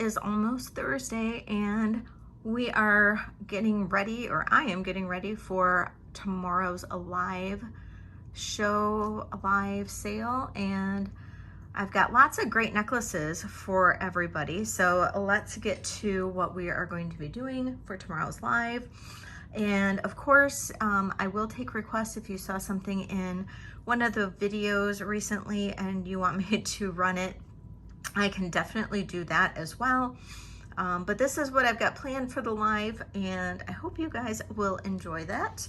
is almost Thursday and we are getting ready, or I am getting ready for tomorrow's live show, a live sale, and I've got lots of great necklaces for everybody. So let's get to what we are going to be doing for tomorrow's live. And of course, I will take requests if you saw something in one of the videos recently and you want me to run it. I can definitely do that as well. But this is what I've got planned for the live, and I hope you guys will enjoy that.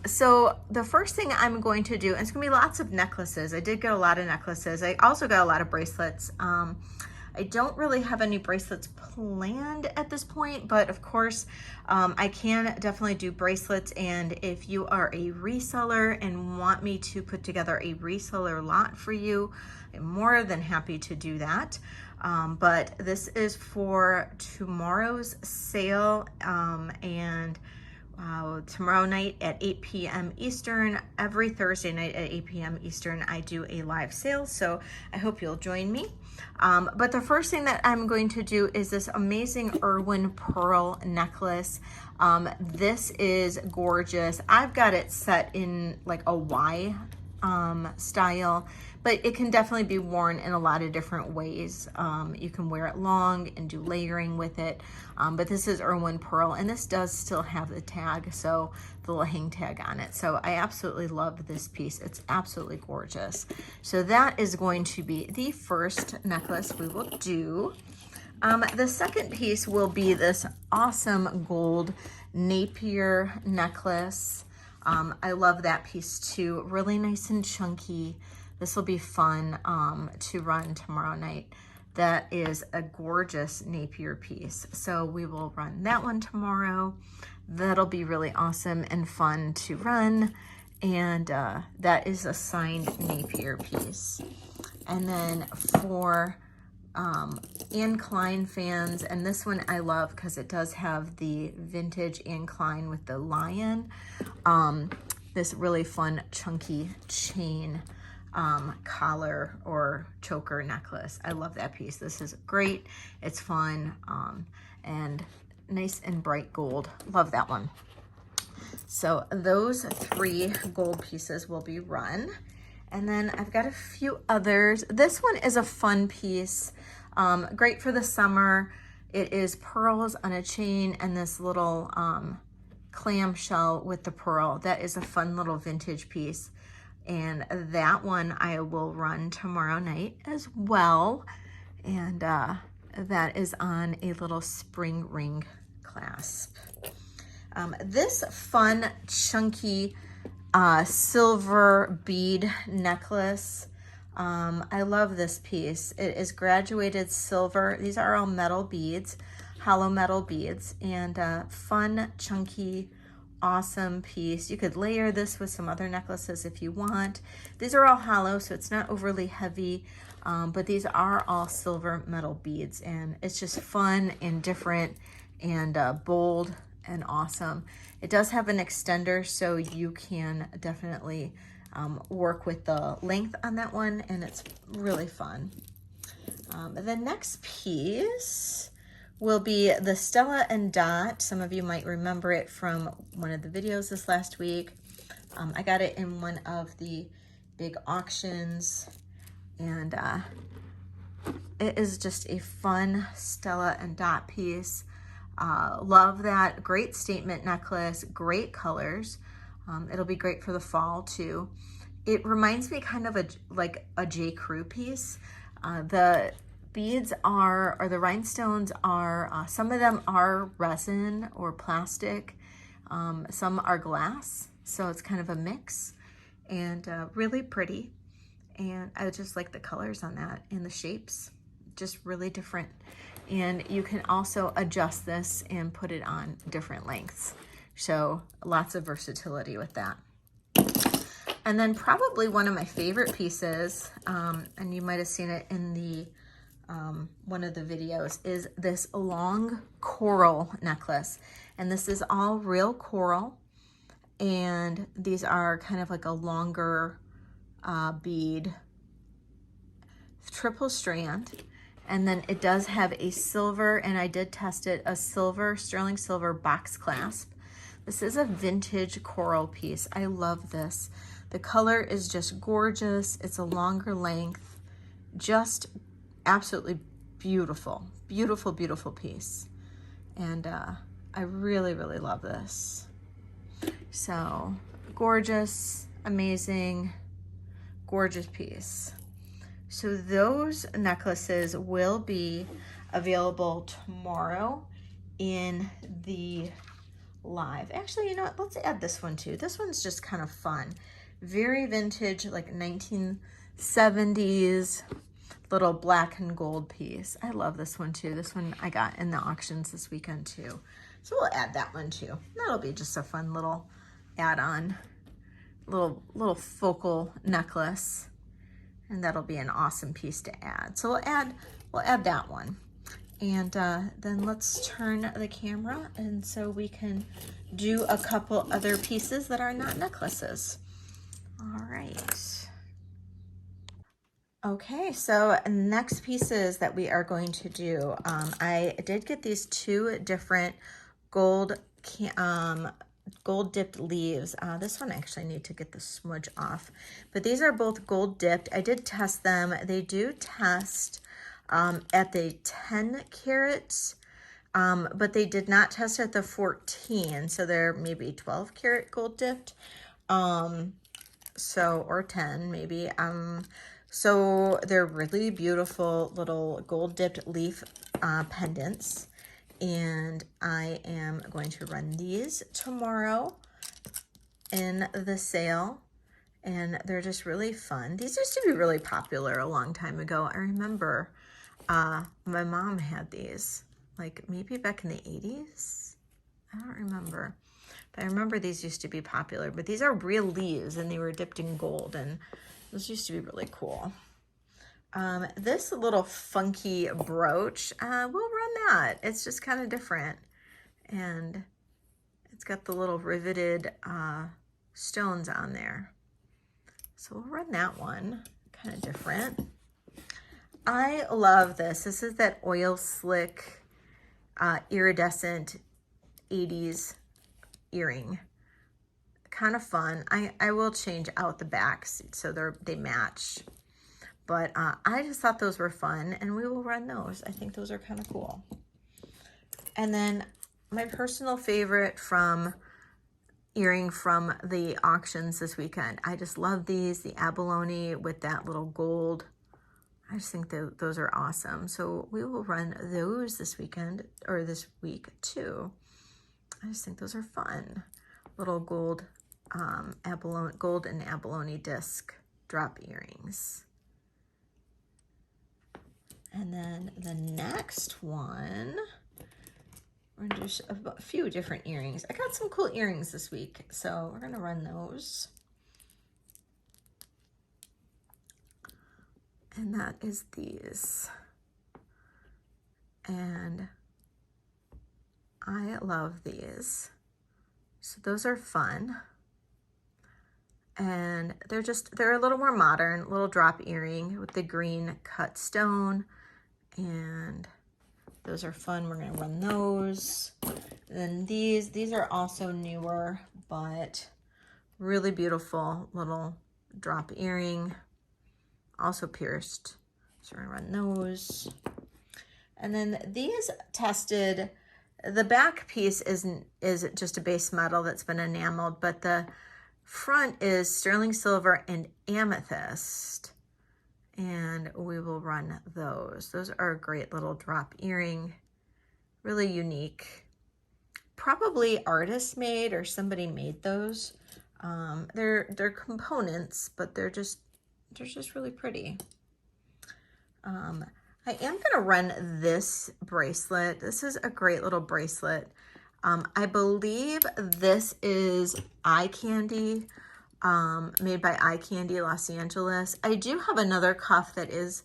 So the first thing I'm going to do, and it's gonna be lots of necklaces. I did get a lot of necklaces. I also got a lot of bracelets. I don't really have any bracelets planned at this point, but of course, I can definitely do bracelets. And if you are a reseller and want me to put together a reseller lot for you, I'm more than happy to do that. But this is for tomorrow's sale, and tomorrow night at 8 p.m. Eastern. Every Thursday night at 8 p.m. Eastern, I do a live sale, so I hope you'll join me. But the first thing that I'm going to do is this amazing Irwin pearl necklace. This is gorgeous. I've got it set in like a Y style, but it can definitely be worn in a lot of different ways. You can wear it long and do layering with it, but this is Irwin pearl, and this does still have the tag, so the little hang tag on it. So I absolutely love this piece. It's absolutely gorgeous. So that is going to be the first necklace we will do. The second piece will be this awesome gold Napier necklace. I love that piece too. Really nice and chunky. This will be fun to run tomorrow night. That is a gorgeous Napier piece. So we will run that one tomorrow. That'll be really awesome and fun to run. And that is a signed Napier piece. And then for Anne Klein fans, and this one I love because it does have the vintage Anne Klein with the lion. This really fun chunky chain collar or choker necklace. I love that piece. This is great. It's fun and nice and bright gold. Love that one. So those three gold pieces will be run. And then I've got a few others. This one is a fun piece, great for the summer. It is pearls on a chain and this little clamshell with the pearl. That is a fun little vintage piece. And that one I will run tomorrow night as well. And that is on a little spring ring clasp. This fun, chunky silver bead necklace. I love this piece. It is graduated silver. These are all metal beads, hollow metal beads, and fun, chunky, awesome piece. You could layer this with some other necklaces if you want. These are all hollow, so it's not overly heavy, but these are all silver metal beads, and it's just fun and different and bold and awesome. It does have an extender, so you can definitely work with the length on that one, and it's really fun. The next piece will be the Stella and Dot. Some of you might remember it from one of the videos this last week. I got it in one of the big auctions, and it is just a fun Stella and Dot piece. Love that. Great statement necklace, great colors. It'll be great for the fall too. It reminds me kind of like a J. Crew piece. The beads are, or the rhinestones are, some of them are resin or plastic. Some are glass, so it's kind of a mix, and really pretty. And I just like the colors on that and the shapes, just really different. And you can also adjust this and put it on different lengths. So lots of versatility with that. And then probably one of my favorite pieces, and you might have seen it in the one of the videos, is this long coral necklace. And this is all real coral. And these are kind of like a longer bead, triple strand. And then it does have a silver, and I did test it, a silver, sterling silver box clasp. This is a vintage coral piece. I love this. The color is just gorgeous. It's a longer length, just absolutely beautiful, beautiful, beautiful piece. And I really, really love this. So gorgeous, amazing, gorgeous piece. So those necklaces will be available tomorrow in the live. Actually, you know what? Let's add this one too. This one's just kind of fun. Very vintage, like 1970s, little black and gold piece. I love this one too. This one I got in the auctions this weekend too. So we'll add that one too. That'll be just a fun little add-on, little focal necklace. And that'll be an awesome piece to add. So we'll add that one. And then let's turn the camera, and so we can do a couple other pieces that are not necklaces. All right. Okay, so next pieces that we are going to do, I did get these two different gold dipped leaves. This one I actually need to get the smudge off, but these are both gold dipped. I did test them. They do test at the 10 carats, but they did not test at the 14. So they're maybe 12 carat gold dipped. Or 10 maybe. So they're really beautiful little gold dipped leaf pendants. And I am going to run these tomorrow in the sale, and they're just really fun. These used to be really popular a long time ago. I remember my mom had these, like maybe back in the 80s. I don't remember, but I remember these used to be popular. But these are real leaves, and they were dipped in gold, and those used to be really cool. This little funky brooch, we'll run that. It's just kind of different. And it's got the little riveted stones on there. So we'll run that one, kind of different. I love this. This is that oil slick, iridescent 80s earring. Kind of fun. I will change out the backs so they match. But I just thought those were fun, and we will run those. I think those are kind of cool. And then my personal favorite earring from the auctions this weekend. I just love these, the abalone with that little gold. I just think those are awesome. So we will run those this weekend, or this week too. I just think those are fun. Little gold gold and abalone disc drop earrings. And then the next one, we're gonna do a few different earrings. I got some cool earrings this week, so we're gonna run those. And that is these. And I love these. So those are fun. And they're a little more modern, little drop earring with the green cut stone. And those are fun. We're gonna run those. And then these are also newer, but really beautiful little drop earring, also pierced. So we're gonna run those. And then these tested, the back piece is just a base metal that's been enameled, but the front is sterling silver and amethyst. And we will run those. Those are a great little drop earring, really unique. Probably artist made, or somebody made those. They're components, but they're just really pretty. I am gonna run this bracelet. This is a great little bracelet. I believe this is Eye Candy. Made by Eye Candy Los Angeles. I do have another cuff that is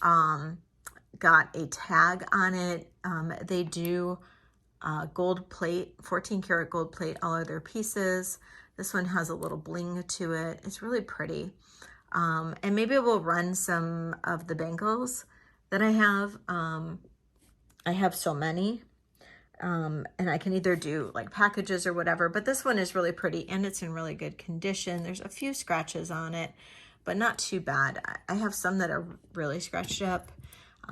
got a tag on it. They do gold plate, 14 karat gold plate, all of their pieces. This one has a little bling to it. It's really pretty. And maybe we'll run some of the bangles that I have. I have so many. And I can either do like packages or whatever, but this one is really pretty and it's in really good condition. There's a few scratches on it, but not too bad. I have some that are really scratched up.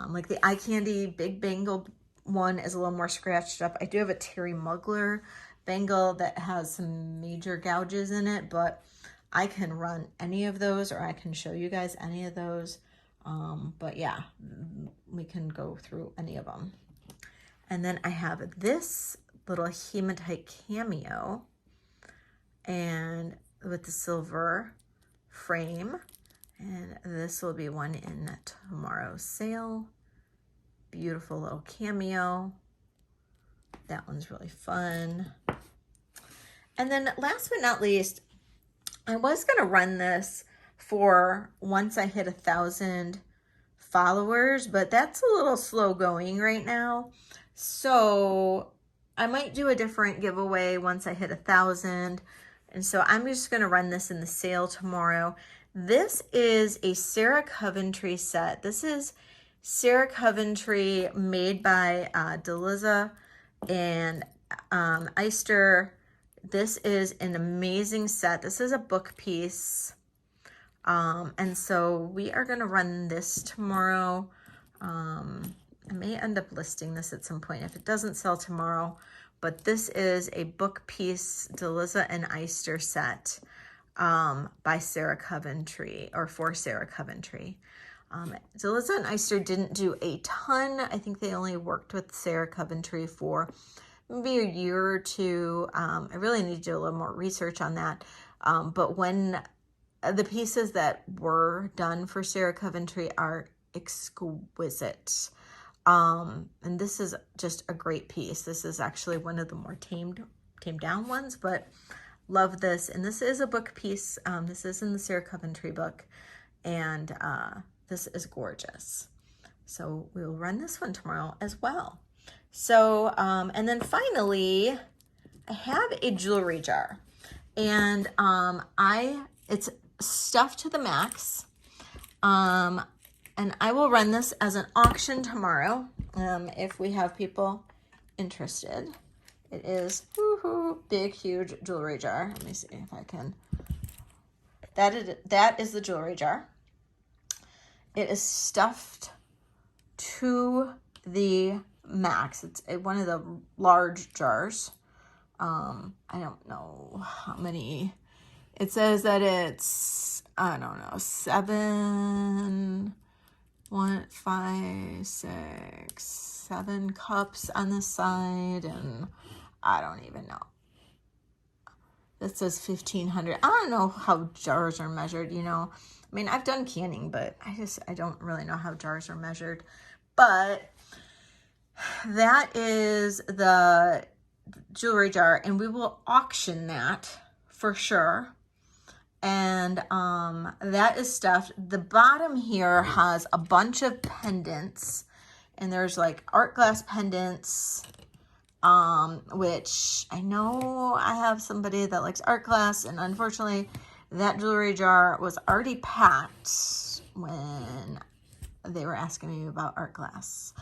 Like the eye candy big bangle one is a little more scratched up. I do have a Terry Mugler bangle that has some major gouges in it, but I can run any of those, or I can show you guys any of those. But yeah, we can go through any of them. And then I have this little hematite cameo and with the silver frame. And this will be one in tomorrow's sale. Beautiful little cameo. That one's really fun. And then last but not least, I was going to run this for once I hit 1,000 followers, but that's a little slow going right now. So I might do a different giveaway once I hit 1,000. And so I'm just going to run this in the sale tomorrow. This is a Sarah Coventry set. This is Sarah Coventry made by Deliza and Eister. This is an amazing set. This is a book piece. And so we are going to run this tomorrow. I may end up listing this at some point if it doesn't sell tomorrow, but this is a book piece Deliza and Eister set by Sarah Coventry, or for Sarah Coventry. Deliza and Eister didn't do a ton. I think they only worked with Sarah Coventry for maybe a year or two. I really need to do a little more research on that. But when the pieces that were done for Sarah Coventry are exquisite. And this is just a great piece. This is actually one of the more tamed down ones, but love this. And this is a book piece. This is in the Sarah Coventry book, and this is gorgeous. So we will run this one tomorrow as well. So, and then finally, I have a jewelry jar, and it's stuffed to the max. And I will run this as an auction tomorrow, if we have people interested. It is big, huge jewelry jar. Let me see if I can. That is the jewelry jar. It is stuffed to the max. It's one of the large jars. I don't know how many. It says that it's, I don't know, 7 cups on the side, and I don't even know. That says 1,500. I don't know how jars are measured, you know. I mean, I've done canning, but I don't really know how jars are measured. But that is the jewelry jar, and we will auction that for sure. And that is stuffed. The bottom here has a bunch of pendants, and there's like art glass pendants, which I know I have somebody that likes art glass, and unfortunately that jewelry jar was already packed when they were asking me about art glass.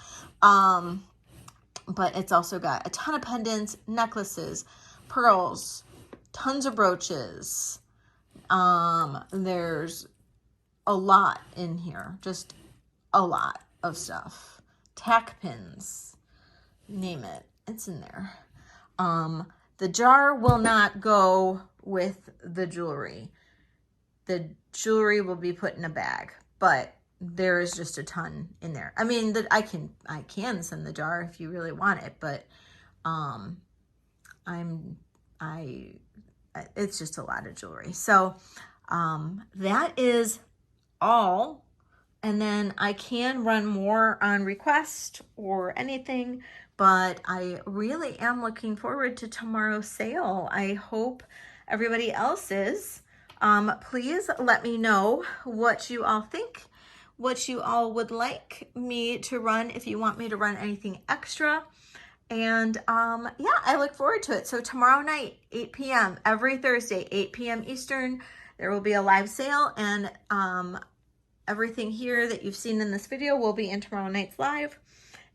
But it's also got a ton of pendants, necklaces, pearls, tons of brooches. There's a lot in here, just a lot of stuff. Tack pins, name it, it's in there. The jar will not go with the jewelry. The jewelry will be put in a bag, but there is just a ton in there. I mean, I can send the jar if you really want it, but it's just a lot of jewelry. So that is all. And then I can run more on request or anything, but I really am looking forward to tomorrow's sale. I hope everybody else is. Please let me know what you all think, what you all would like me to run, if you want me to run anything extra. And yeah, I look forward to it. So tomorrow night, 8 p.m., every Thursday, 8 p.m. Eastern, there will be a live sale. And everything here that you've seen in this video will be in tomorrow night's live.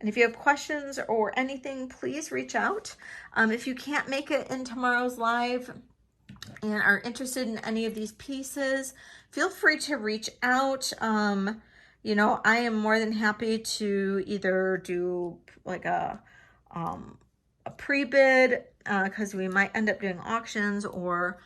And if you have questions or anything, please reach out. If you can't make it in tomorrow's live and are interested in any of these pieces, feel free to reach out. You know, I am more than happy to either do like a pre-bid, because we might end up doing auctions, or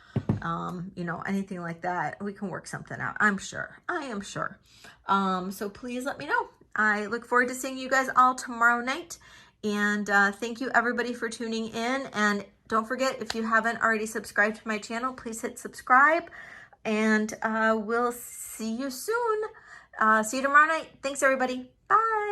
you know, anything like that. We can work something out, I'm sure. I am sure. So please let me know. I look forward to seeing you guys all tomorrow night. And thank you everybody for tuning in. And don't forget, if you haven't already subscribed to my channel, please hit subscribe. And we'll see you soon. See you tomorrow night. Thanks everybody. Bye.